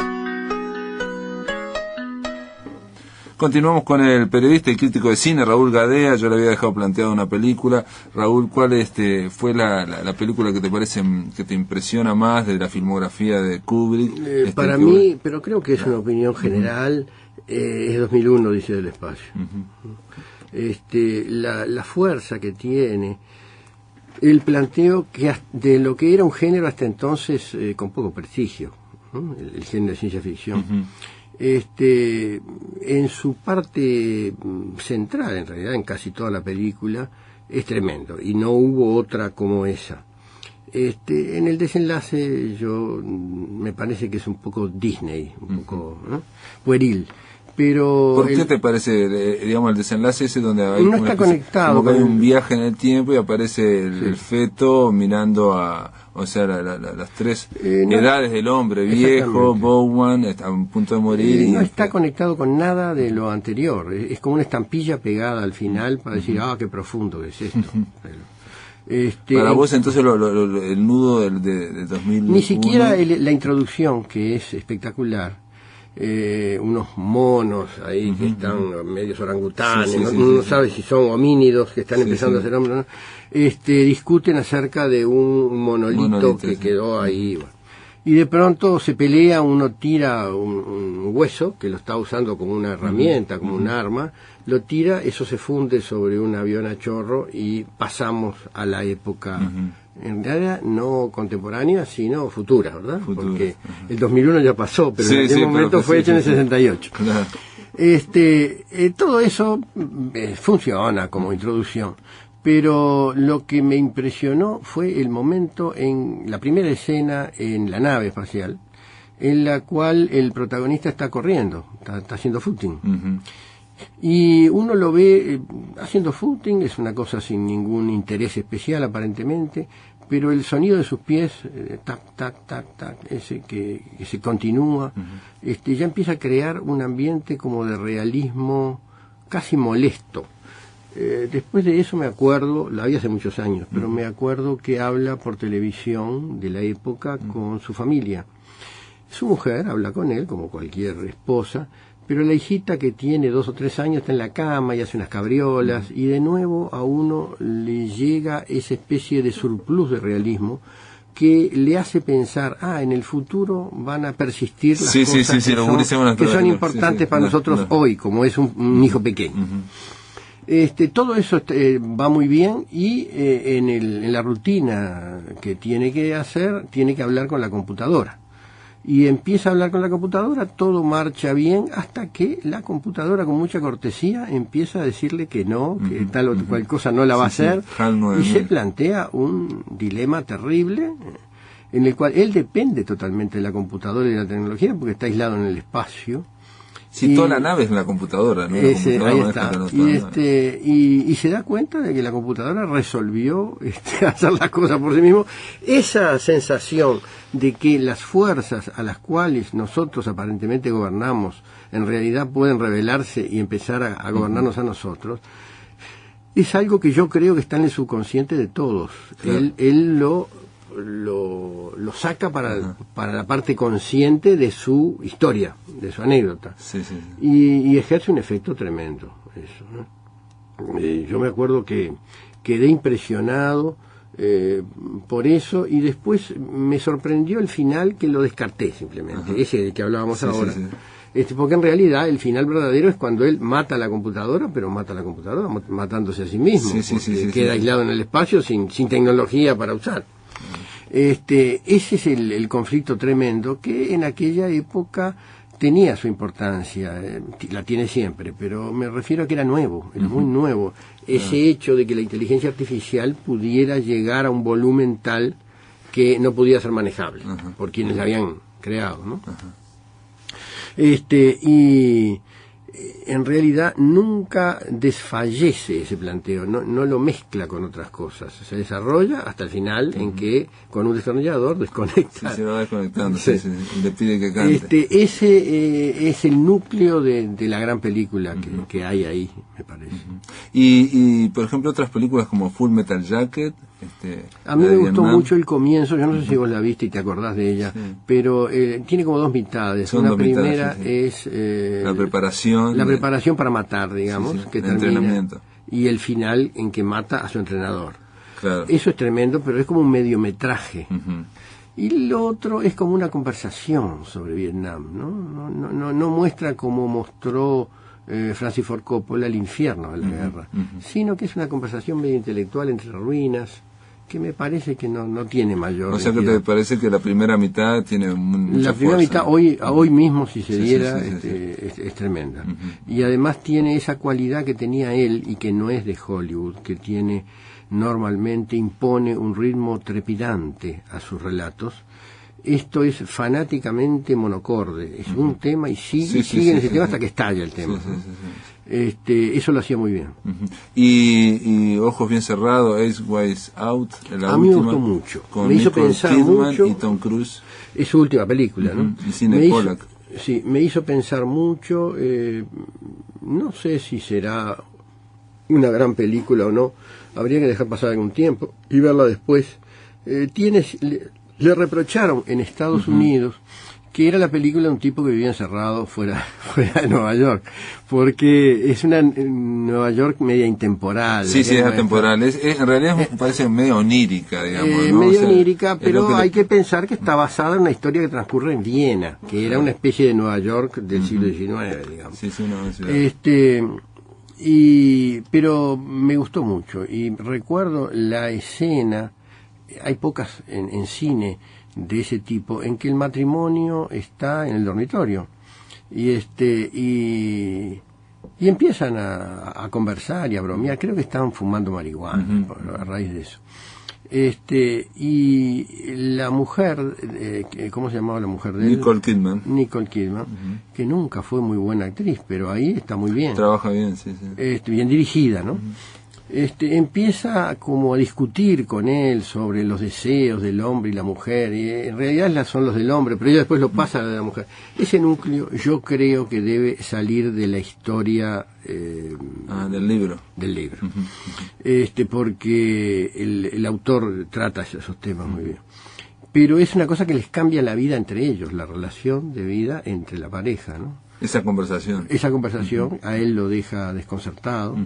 Continuamos con el periodista y crítico de cine, Raúl Gadea. Yo le había dejado planteado una película. Raúl, ¿cuál fue la película que te parece, que te impresiona más de la filmografía de Kubrick? Para mí, pero creo que es una opinión general, es 2001, Odisea del Espacio. La fuerza que tiene, el planteo que de lo que era un género hasta entonces con poco prestigio, ¿no? El género de ciencia ficción. En su parte central, en realidad, en casi toda la película, es tremendo, y no hubo otra como esa. En el desenlace me parece que es un poco Disney, un poco, ¿no?, pueril. Pero ¿por qué te parece, digamos, el desenlace ese donde hay no está conectado, como que hay un viaje en el tiempo y aparece el feto mirando las tres edades del hombre, viejo, Bowen, está a punto de morir? No está conectado con nada de lo anterior, es como una estampilla pegada al final para decir, qué profundo que es esto. Para vos entonces el nudo del 2001... Ni siquiera la introducción, que es espectacular. Unos monos ahí que están medios orangutanes, no sabe si son homínidos que están empezando a ser hombres, ¿no? Discuten acerca de un monolito que quedó ahí, y de pronto se pelea, uno tira un hueso que lo está usando como una herramienta, como un arma, lo tira, eso se funde sobre un avión a chorro y pasamos a la época en realidad no contemporánea, sino futura, ¿verdad? Porque el 2001 ya pasó, pero en aquel momento fue hecho en el 68. Claro. Todo eso funciona como introducción, pero lo que me impresionó fue el momento en la primera escena en la nave espacial, en la cual el protagonista está corriendo, está haciendo footing. Y uno lo ve haciendo footing, es una cosa sin ningún interés especial aparentemente, pero el sonido de sus pies, tac, tac, tac, tac, ese que se continúa, ya empieza a crear un ambiente como de realismo casi molesto. Después de eso me acuerdo, la vi hace muchos años, pero me acuerdo que habla por televisión de la época con su familia. Su mujer habla con él, como cualquier esposa, pero la hijita, que tiene 2 o 3 años, está en la cama y hace unas cabriolas, y de nuevo a uno le llega esa especie de surplus de realismo que le hace pensar, en el futuro van a persistir las cosas que son importantes para nosotros hoy, como es un hijo pequeño. Todo eso va muy bien, y en la rutina que tiene que hacer, tiene que hablar con la computadora. Y empieza a hablar con la computadora, todo marcha bien, hasta que la computadora, con mucha cortesía, empieza a decirle que no, que tal o cual cosa no la va a hacer, y se plantea un dilema terrible, en el cual él depende totalmente de la computadora y de la tecnología, porque está aislado en el espacio. Sí, toda la nave es la computadora, ¿no? Ahí está. Y se da cuenta de que la computadora resolvió hacer las cosas por sí mismo. Esa sensación de que las fuerzas a las cuales nosotros aparentemente gobernamos, en realidad pueden rebelarse y empezar a gobernarnos a nosotros, es algo que yo creo que está en el subconsciente de todos. Claro. Él lo saca para la parte consciente de su historia, de su anécdota. Sí, sí, sí. Y ejerce un efecto tremendo eso, ¿no? Yo me acuerdo que quedé impresionado por eso, y después me sorprendió el final, que lo descarté simplemente, ese del que hablábamos ahora. Sí, sí. Porque en realidad el final verdadero es cuando él mata a la computadora, pero mata a la computadora matándose a sí mismo, queda aislado en el espacio sin tecnología para usar. Ese es el conflicto tremendo que en aquella época tenía su importancia, la tiene siempre, pero me refiero a que era nuevo, era muy nuevo, ese hecho de que la inteligencia artificial pudiera llegar a un volumen tal que no podía ser manejable por quienes la habían creado, ¿no? Y en realidad nunca desfallece ese planteo, no lo mezcla con otras cosas, se desarrolla hasta el final en que con un destornillador desconecta. Sí, se va desconectando, le pide que cante. Ese es el núcleo de la gran película que hay ahí, me parece. Y por ejemplo, otras películas como Full Metal Jacket. A mí me gustó mucho el comienzo, yo no sé si vos la viste y te acordás de ella, pero tiene como dos mitades. Son una dos primera mitades, es la preparación para matar, digamos, que termina, y el final en que mata a su entrenador. Claro. Eso es tremendo, pero es como un mediometraje. Y lo otro es como una conversación sobre Vietnam, no muestra como mostró Francis Ford Coppola el infierno de la guerra, sino que es una conversación medio intelectual entre ruinas, que me parece que no tiene mayor. O sea, que te parece que la primera mitad tiene mucha La primera fuerza, mitad, hoy mismo, si se diera, es tremenda. Y además tiene esa cualidad que tenía él y que no es de Hollywood, que tiene normalmente, impone un ritmo trepidante a sus relatos. Esto es fanáticamente monocorde, es un tema y sigue en ese tema hasta que estalla el tema. Eso lo hacía muy bien. Y Ojos Bien Cerrados, Ace Wise Out, a mí me gustó mucho, me hizo pensar mucho. Y Tom Cruise, es su última película, ¿no? Y Cine Pollack. Me hizo pensar mucho. No sé si será una gran película o no, habría que dejar pasar algún tiempo y verla después. Le reprocharon en Estados Unidos que era la película de un tipo que vivía encerrado fuera de Nueva York, porque es una Nueva York media intemporal. Sí, es atemporal. En realidad parece medio onírica, digamos, ¿no? Medio onírica, pero hay que pensar que está basada en una historia que transcurre en Viena, que era una especie de Nueva York del siglo XIX, digamos. Pero me gustó mucho, y recuerdo la escena. Hay pocas en cine de ese tipo en que el matrimonio está en el dormitorio y empiezan a conversar y a bromear. Creo que estaban fumando marihuana a raíz de eso. Y la mujer, ¿cómo se llamaba la mujer de él? Nicole Kidman, que nunca fue muy buena actriz, pero ahí está muy bien. Trabaja bien, bien dirigida, ¿no? Empieza como a discutir con él sobre los deseos del hombre y la mujer, y en realidad son los del hombre, pero ella después lo pasa a la mujer. Ese núcleo yo creo que debe salir de la historia del libro. Porque el autor trata esos temas muy bien. Pero es una cosa que les cambia la vida entre ellos, la relación de vida entre la pareja, ¿no? Esa conversación a él lo deja desconcertado,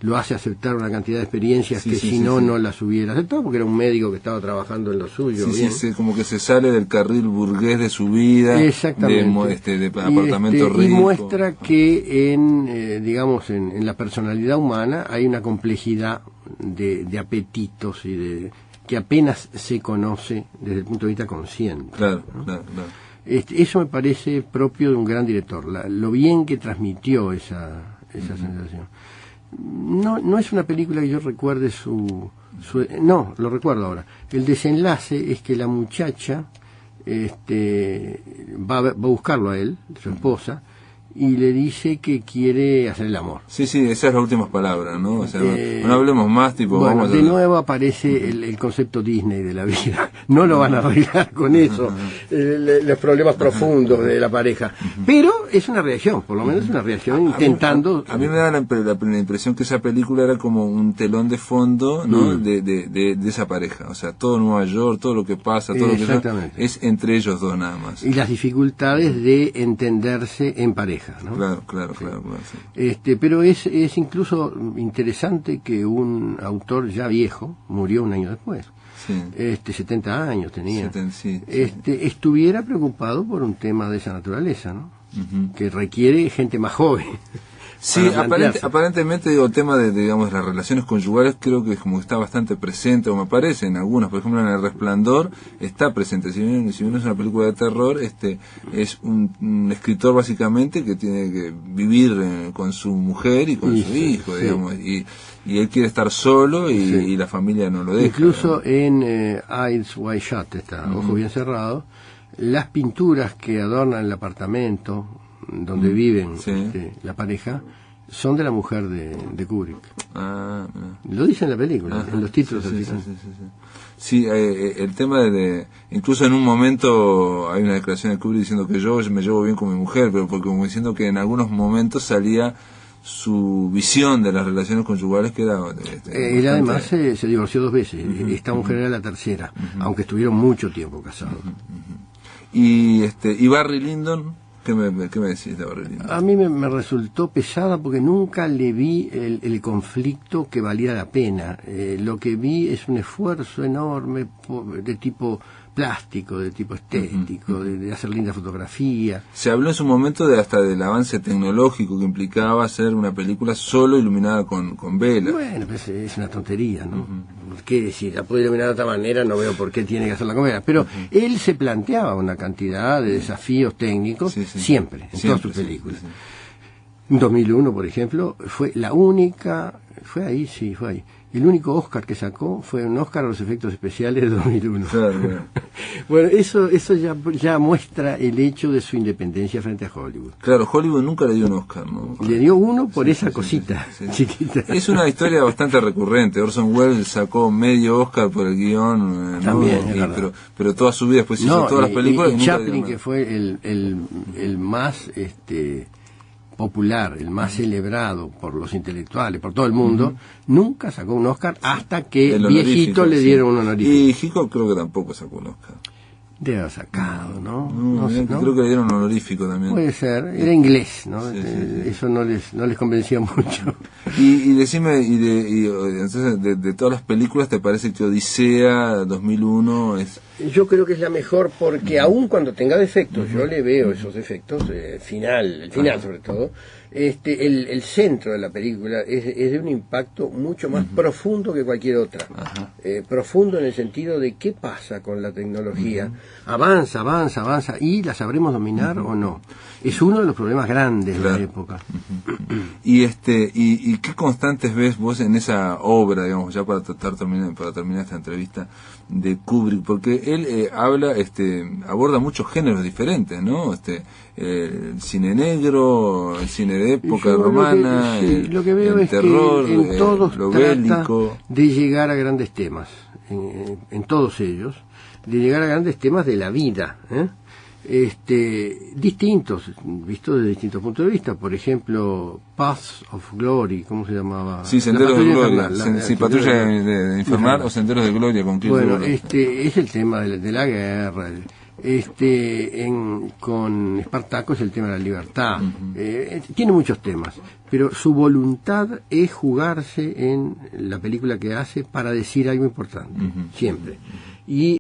lo hace aceptar una cantidad de experiencias que si no las hubiera aceptado, porque era un médico que estaba trabajando en lo suyo. Como que se sale del carril burgués de su vida, de apartamento rico. Y muestra que en la personalidad humana hay una complejidad de apetitos y que apenas se conoce desde el punto de vista consciente. Claro. Eso me parece propio de un gran director, lo bien que transmitió esa sensación. No es una película que yo recuerde no, lo recuerdo ahora. El desenlace es que la muchacha va a buscarlo a él, su esposa, y le dice que quiere hacer el amor. Sí, esas son las últimas palabras, ¿no? O sea, no hablemos más, tipo, bueno, vamos a... de nuevo aparece el concepto Disney de la vida. No lo van a arreglar con eso, los problemas profundos de la pareja. Pero es una reacción, por lo menos una reacción intentando... A mí me da la impresión que esa película era como un telón de fondo, ¿no? De esa pareja. O sea, todo Nueva York, todo lo que pasa, todo lo que es entre ellos dos nada más. Y las dificultades de entenderse en pareja, ¿no? Claro, sí. Pero es incluso interesante que un autor ya viejo, murió un año después, 70 años tenía, estuviera preocupado por un tema de esa naturaleza, ¿no? Que requiere gente más joven. Sí, aparentemente el tema de digamos las relaciones conyugales creo que es como que está bastante presente, o me parece en algunas, por ejemplo en El Resplandor está presente, si bien es una película de terror, es un escritor básicamente que tiene que vivir con su mujer y con su hijo, digamos, y él quiere estar solo y la familia no lo deja. Incluso en Eyes Wide Shut, Ojos Bien Cerrados, las pinturas que adornan el apartamento donde viven la pareja son de la mujer de Kubrick. Lo dice en la película, en los títulos del final. Sí, el tema de incluso en un momento hay una declaración de Kubrick diciendo que yo me llevo bien con mi mujer, pero porque como diciendo que en algunos momentos salía su visión de las relaciones conyugales que era... él además se divorció 2 veces, esta mujer era la tercera, aunque estuvieron mucho tiempo casados. Y Barry Lyndon, ¿qué me decís de Barry Lyndon? A mí me resultó pesada porque nunca le vi el conflicto que valiera la pena. Lo que vi es un esfuerzo enorme de tipo plástico, de tipo estético, de hacer linda fotografía. Se habló en su momento hasta del avance tecnológico que implicaba hacer una película solo iluminada con velas. Bueno, pues es una tontería, ¿no? ¿Qué decir? La puede iluminar de otra manera, no veo por qué tiene que hacerla con velas. Pero él se planteaba una cantidad de desafíos técnicos siempre, en todas sus películas. En 2001, por ejemplo, fue la única... Fue ahí. El único Oscar que sacó fue un Oscar a los efectos especiales de 2001. Claro. Bueno, eso ya muestra el hecho de su independencia frente a Hollywood. Claro, Hollywood nunca le dio un Oscar, ¿no? Le dio uno por esa cosita chiquita. Es una historia bastante recurrente. Orson Welles sacó medio Oscar por el guión, ¿no? También, pero toda su vida después hizo todas las películas. Y Chaplin, que fue el más... popular, el más celebrado por los intelectuales, por todo el mundo, nunca sacó un Oscar hasta que viejito le dieron un honorífico. Y Hitchcock creo que tampoco sacó un Oscar. Debe haber sacado, ¿no? ¿No? Creo que le dieron un honorífico también. Puede ser, era inglés, ¿no? Eso no les convencía mucho. Y decime, entonces de todas las películas, ¿te parece que Odisea 2001 es...? Yo creo que es la mejor porque aun cuando tenga defectos, yo le veo esos defectos, el final sobre todo, el centro de la película es de un impacto mucho más profundo que cualquier otra. Profundo en el sentido de qué pasa con la tecnología. Avanza y la sabremos dominar o no. Es uno de los problemas grandes de la época. Y qué constantes ves vos en esa obra, digamos, ya para terminar esta entrevista, de Kubrick, porque él aborda muchos géneros diferentes, ¿no? El cine negro, el cine de época romana, lo que veo es terror, que en todos lo trata bélico, de llegar a grandes temas, en todos ellos, de llegar a grandes temas de la vida, distintos, vistos desde distintos puntos de vista. Por ejemplo, Paths of Glory, ¿cómo se llamaba? Sí, Senderos de Gloria, Patrulla de Infernal o Senderos de Gloria con Clint Bueno, es el tema de la guerra. Con Espartaco es el tema de la libertad. Tiene muchos temas, pero su voluntad es jugarse en la película que hace para decir algo importante, siempre. Y